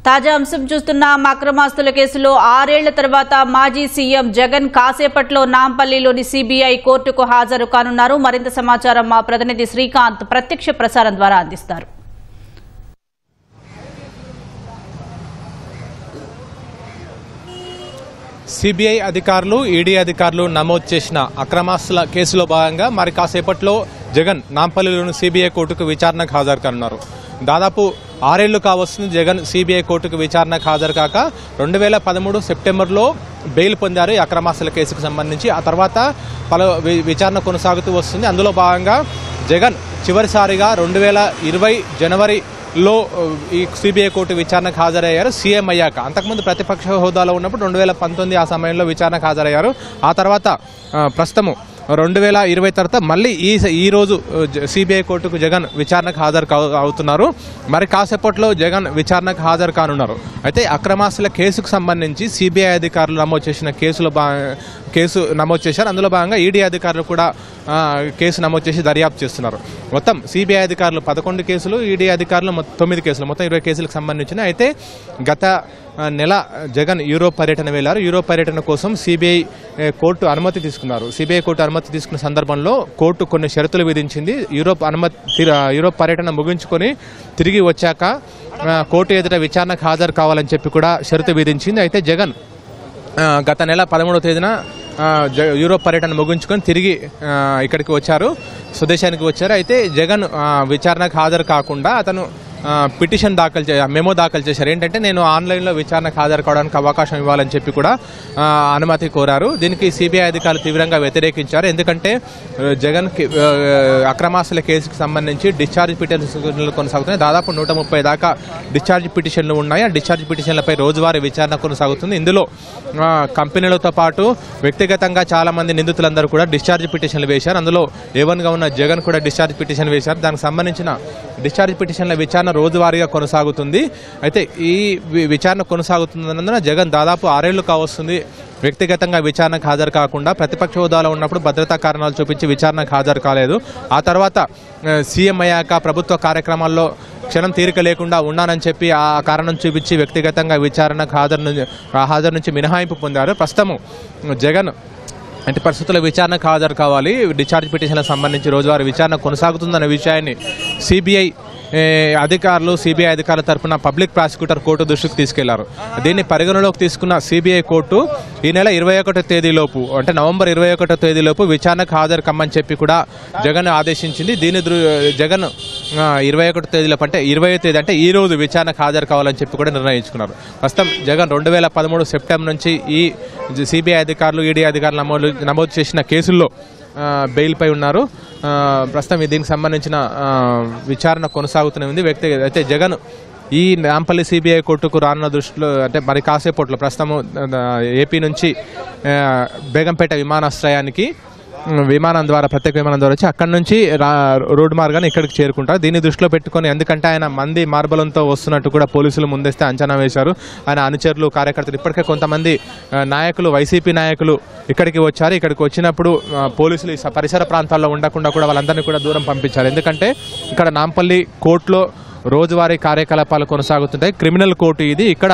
తాజా అంశం చూస్తున్నాం. అక్రమాస్తుల కేసులో 6 ఏళ్ల తర్వాత మాజీ సీఎం జగన్ కాసేపట్లో నాంపల్లిలోని సిబిఐ కోర్టుకు హాజరు కానున్నారు. మరింత సమాచారం మా ప్రతినిధి శ్రీకాంత్ ప్రత్యక్ష ప్రసారం ద్వారా అందిస్తారు. సిబిఐ అధికారులు ఈడీ అధికారులు నమోదు చేసిన అక్రమాస్తుల కేసులో భాగంగా మరి కాసేపట్లో జగన్ నాంపల్లిలోని సిబిఐ కోర్టుకు విచారణకు హాజరు కానున్నారు. దాదాపు 6 ఏళ్లు కావస్తుంది జగన్ సిబిఐ కోర్టుకు విచారణకు హాజరు కాక 2013 సెప్టెంబర్లో బెయిల్ పొందారు ఈ అక్రమాస్తుల కేసుకు సంబంధించి. ఆ తర్వాత విచారణ కొనసాగుతూ వస్తుంది. అందులో భాగంగా జగన్ చివరిసారిగా 2020 జనవరిలో ఈ సిబిఐ కోర్టు విచారణకు హాజరయ్యారు సీఎం అయ్యాక. అంతకుముందు ప్రతిపక్ష హోదాలో ఉన్నప్పుడు 2019 ఆ సమయంలో విచారణకు హాజరయ్యారు. ఆ తర్వాత ప్రస్తుతము 2020 తర్వాత మళ్ళీ ఈ రోజు సిబిఐ కోర్టుకు జగన్ విచారణకు హాజరు అవుతున్నారు. మరి కాసేపట్లో జగన్ విచారణకు హాజరు కానున్నారు. అయితే అక్రమాస్తుల కేసుకు సంబంధించి సిబిఐ అధికారులు నమోదు చేసిన కేసు నమోదు చేశారు. అందులో భాగంగా ఈడీ అధికారులు కూడా కేసు నమోదు చేసి దర్యాప్తు చేస్తున్నారు. మొత్తం సిబిఐ అధికారులు 11 కేసులు, ఈడీ అధికారులు 9 కేసులు, మొత్తం 20 కేసులకు సంబంధించిన. అయితే గత నెల జగన్ యూరోప్ పర్యటన వెళ్లారు. యూరోప్ పర్యటన కోసం సిబిఐ కోర్టు అనుమతి తీసుకున్నారు. సిబిఐ కోర్టు అనుమతి తీసుకున్న సందర్భంలో కోర్టు కొన్ని షరతులు విధించింది. యూరోప్ పర్యటన ముగించుకొని తిరిగి వచ్చాక కోర్టు ఎదుట విచారణకు హాజరు కావాలని చెప్పి కూడా షరతు విధించింది. అయితే జగన్ గత నెల 13వ తేదీన యూరోప్ పర్యటన ముగించుకొని తిరిగి ఇక్కడికి వచ్చారు, స్వదేశానికి వచ్చారు. అయితే జగన్ విచారణకు హాజరు కాకుండా అతను పిటిషన్ మెమో దాఖలు చేశారు. ఏంటంటే నేను ఆన్లైన్లో విచారణకు హాజరు కావడానికి అవకాశం ఇవ్వాలని చెప్పి కూడా అనుమతి కోరారు. దీనికి సిబిఐ అధికారులు తీవ్రంగా వ్యతిరేకించారు. ఎందుకంటే జగన్కి అక్రమాస్తుల కేసుకు సంబంధించి డిశ్చార్జ్ పిటిషన్లు కొనసాగుతున్నాయి. దాదాపు 130 దాకా డిశ్చార్జ్ పిటిషన్లు ఉన్నాయి. ఆ డిశ్చార్జ్ పిటిషన్లపై రోజువారీ విచారణ కొనసాగుతుంది. ఇందులో కంపెనీలతో పాటు వ్యక్తిగతంగా చాలా మంది నిందితులందరూ కూడా డిశ్చార్జ్ పిటిషన్లు వేశారు. అందులో A1గా ఉన్న జగన్ కూడా డిశ్చార్జ్ పిటిషన్ వేశారు. దానికి సంబంధించిన డిశ్చార్జ్ పిటిషన్ల విచారణ రోజువారీగా కొనసాగుతుంది. అయితే ఈ విచారణ కొనసాగుతున్నందున జగన్ దాదాపు 6 ఏళ్లు కావస్తుంది వ్యక్తిగతంగా విచారణకు హాజరు కాకుండా. ప్రతిపక్ష హోదాలో ఉన్నప్పుడు భద్రతా కారణాలు చూపించి విచారణకు హాజరు కాలేదు. ఆ తర్వాత సీఎం అయ్యాక ప్రభుత్వ కార్యక్రమాల్లో క్షణం తీరిక లేకుండా ఉన్నానని చెప్పి ఆ కారణం చూపించి వ్యక్తిగతంగా విచారణకు హాజరు నుంచి మినహాయింపు పొందారు. ప్రస్తుతం జగన్ అంటే పరిస్థితుల విచారణకు హాజరు కావాలి. డిశ్చార్జ్ పిటిషన్లకు సంబంధించి రోజువారీ విచారణ కొనసాగుతుందన్న విషయాన్ని సిబిఐ అధికారుల తరఫున పబ్లిక్ ప్రాసిక్యూటర్ కోర్టు దృష్టికి తీసుకెళ్లారు. దీన్ని పరిగణలోకి తీసుకున్న సిబిఐ కోర్టు ఈ నెల 21వ తేదీలోపు అంటే నవంబర్ 21వ తేదీలోపు విచారణకు హాజరు కమ్మని చెప్పి కూడా జగన్ ఆదేశించింది. జగన్ 21వ తేదీలోపు అంటే 20వ తేదీ అంటే ఈ రోజు విచారణకు హాజరు కావాలని చెప్పి కూడా నిర్ణయించుకున్నారు. ప్రస్తుతం జగన్ 2013 సెప్టెంబర్ నుంచి ఈ సిబిఐ అధికారులు ఈడీ అధికారులు నమోదు చేసిన కేసుల్లో బెయిల్పై ఉన్నారు. ప్రస్తుతం దీనికి సంబంధించిన విచారణ కొనసాగుతూనే ఉంది. అయితే జగన్ ఈ నాంపల్లి సిబిఐ కోర్టుకు రానున్న దృష్టిలో అంటే మరి కాసేపట్లో ప్రస్తుతం ఏపీ నుంచి బేగంపేట విమానాశ్రయానికి ప్రత్యేక విమానం ద్వారా వచ్చి అక్కడి నుంచి రోడ్డు మార్గాన్ని ఇక్కడికి చేరుకుంటారు. దీన్ని దృష్టిలో పెట్టుకొని ఎందుకంటే ఆయన మంది మార్బలంతో వస్తున్నట్టు కూడా పోలీసులు ముందస్తే అంచనా వేశారు. ఆయన అనుచరులు కార్యకర్తలు ఇప్పటికే కొంతమంది నాయకులు వైసీపీ నాయకులు ఇక్కడికి వచ్చారు. ఇక్కడికి వచ్చినప్పుడు పోలీసులు పరిసర ప్రాంతాల్లో ఉండకుండా కూడా వాళ్ళందరినీ కూడా దూరం పంపించారు. ఎందుకంటే ఇక్కడ నాంపల్లి కోర్టులో రోజువారీ కార్యకలాపాలు కొనసాగుతుంటాయి. క్రిమినల్ కోర్టు ఇది. ఇక్కడ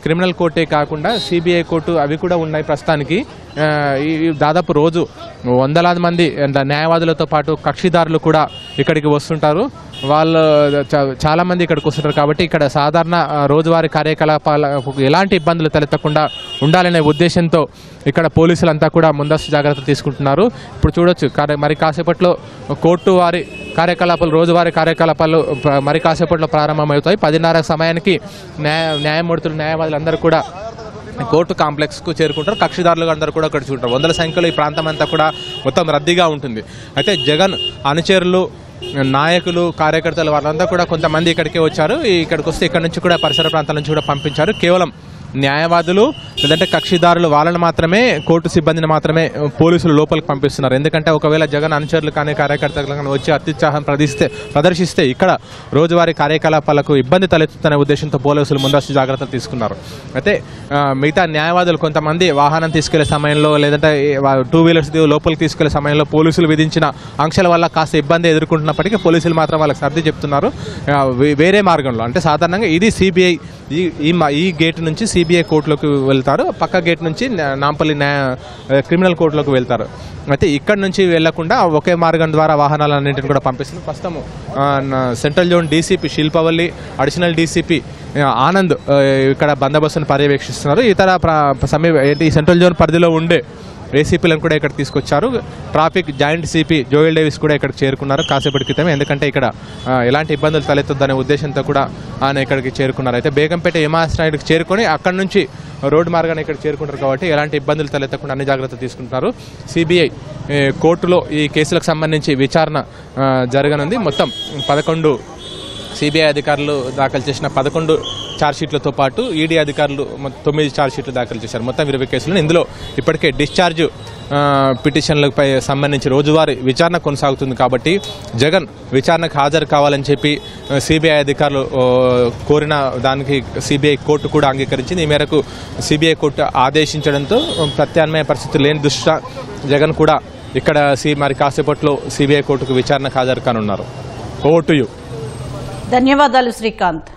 క్రిమినల్ కోర్టే కాకుండా సిబిఐ కోర్టు అవి కూడా ఉన్నాయి. ప్రస్తుతానికి దాదాపు రోజు వందలాది మంది న్యాయవాదులతో పాటు కక్షిదారులు కూడా ఇక్కడికి వస్తుంటారు. వాళ్ళు చాలా మంది ఇక్కడికి వస్తుంటారు. కాబట్టి ఇక్కడ సాధారణ రోజువారీ కార్యకలాపాలకు ఎలాంటి ఇబ్బందులు తలెత్తకుండా ఉండాలనే ఉద్దేశంతో ఇక్కడ పోలీసులంతా కూడా ముందస్తు జాగ్రత్తలు తీసుకుంటున్నారు. ఇప్పుడు చూడొచ్చు మరి కాసేపట్లో కోర్టు వారి కార్యకలాపాలు రోజువారీ కార్యకలాపాలు మరి కాసేపట్లో ప్రారంభమవుతాయి. 10:30 సమయానికి న్యాయవాదులు అందరూ కూడా కోర్టు కాంప్లెక్స్కు చేరుకుంటారు. కక్షిదారులు అందరూ కూడా అక్కడ చూంటారు. వందల సంఖ్యలో ఈ ప్రాంతం అంతా కూడా మొత్తం రద్దీగా ఉంటుంది. అయితే జగన్ అనుచరులు నాయకులు కార్యకర్తలు వాళ్ళంతా కూడా కొంతమంది ఇక్కడికే వచ్చారు. ఇక్కడికి వస్తే ఇక్కడ నుంచి కూడా పరిసర ప్రాంతాల నుంచి కూడా పంపించారు. కేవలం న్యాయవాదులు లేదంటే కక్షిదారులు వాళ్ళని మాత్రమే కోర్టు సిబ్బందిని మాత్రమే పోలీసులు లోపలికి పంపిస్తున్నారు. ఎందుకంటే ఒకవేళ జగన్ అనుచరులు కానీ కార్యకర్తలు కానీ వచ్చి అత్యుత్సాహం ప్రదర్శిస్తే ఇక్కడ రోజువారీ కార్యకలాపాలకు ఇబ్బంది తలెత్తుతున్న ఉద్దేశంతో పోలీసులు ముందస్తు జాగ్రత్తలు తీసుకున్నారు. అయితే మిగతా న్యాయవాదులు కొంతమంది వాహనం తీసుకెళ్లే సమయంలో లేదంటే 2 వీలర్స్ లోపలికి తీసుకెళ్లే సమయంలో పోలీసులు విధించిన ఆంక్షల వల్ల కాస్త ఇబ్బంది ఎదుర్కొంటున్నప్పటికీ పోలీసులు మాత్రం వాళ్ళకి సర్ది చెప్తున్నారు. వేరే మార్గంలో అంటే సాధారణంగా ఇది సిబిఐ ఈ గేట్ నుంచి సిబిఐ కోర్టులోకి వెళ్తారు, పక్క గేట్ నుంచి నాంపల్లి క్రిమినల్ కోర్టులోకి వెళ్తారు. అయితే ఇక్కడ నుంచి వెళ్లకుండా ఒకే మార్గం ద్వారా వాహనాలన్నింటిని కూడా పంపిస్తున్నారు. ప్రస్తుతం central zone DCP Shilpavalli, additional DCP Anand ఇక్కడ బందోబస్తును పర్యవేక్షిస్తున్నారు. ఇతర సెంట్రల్ జోన్ పరిధిలో ఉండే ఏసీపీలను కూడా ఇక్కడ తీసుకొచ్చారు. Traffic joint CP Joel Davis కూడా ఇక్కడికి చేరుకున్నారు కాసేపటి క్రితమే. ఎందుకంటే ఇక్కడ ఎలాంటి ఇబ్బందులు తలెత్తొద్దనే ఉద్దేశంతో కూడా ఆయన ఇక్కడికి చేరుకున్నారు. అయితే బేగంపేట విమానాశ్రయానికి చేరుకొని అక్కడి నుంచి రోడ్డు మార్గాన్ని ఇక్కడ చేరుకుంటారు కాబట్టి ఎలాంటి ఇబ్బందులు తలెత్తకుండా అన్ని జాగ్రత్తలు తీసుకుంటున్నారు. సిబిఐ కోర్టులో ఈ కేసులకు సంబంధించి విచారణ జరగనుంది. మొత్తం 11 సిబిఐ అధికారులు దాఖలు చేసిన 11 ఛార్జ్షీట్లతో పాటు ఈడీ అధికారులు 9 ఛార్జ్షీట్లు దాఖలు చేశారు. మొత్తం 20 కేసులను. ఇందులో ఇప్పటికే డిశ్చార్జ్ పిటిషన్లపై సంబంధించి రోజువారీ విచారణ కొనసాగుతుంది కాబట్టి జగన్ విచారణకు హాజరు కావాలని చెప్పి సిబిఐ అధికారులు కోరిన దానికి సిబిఐ కోర్టు కూడా అంగీకరించింది. ఈ మేరకు సిబిఐ కోర్టు ఆదేశించడంతో ప్రత్యామ్నాయ పరిస్థితులు లేని దృష్ట్యా జగన్ కూడా ఇక్కడ మరి కాసేపట్లో సిబిఐ కోర్టుకు విచారణకు హాజరు కానున్నారు. Over to you. ధన్యవాదాలు శ్రీకాంత్.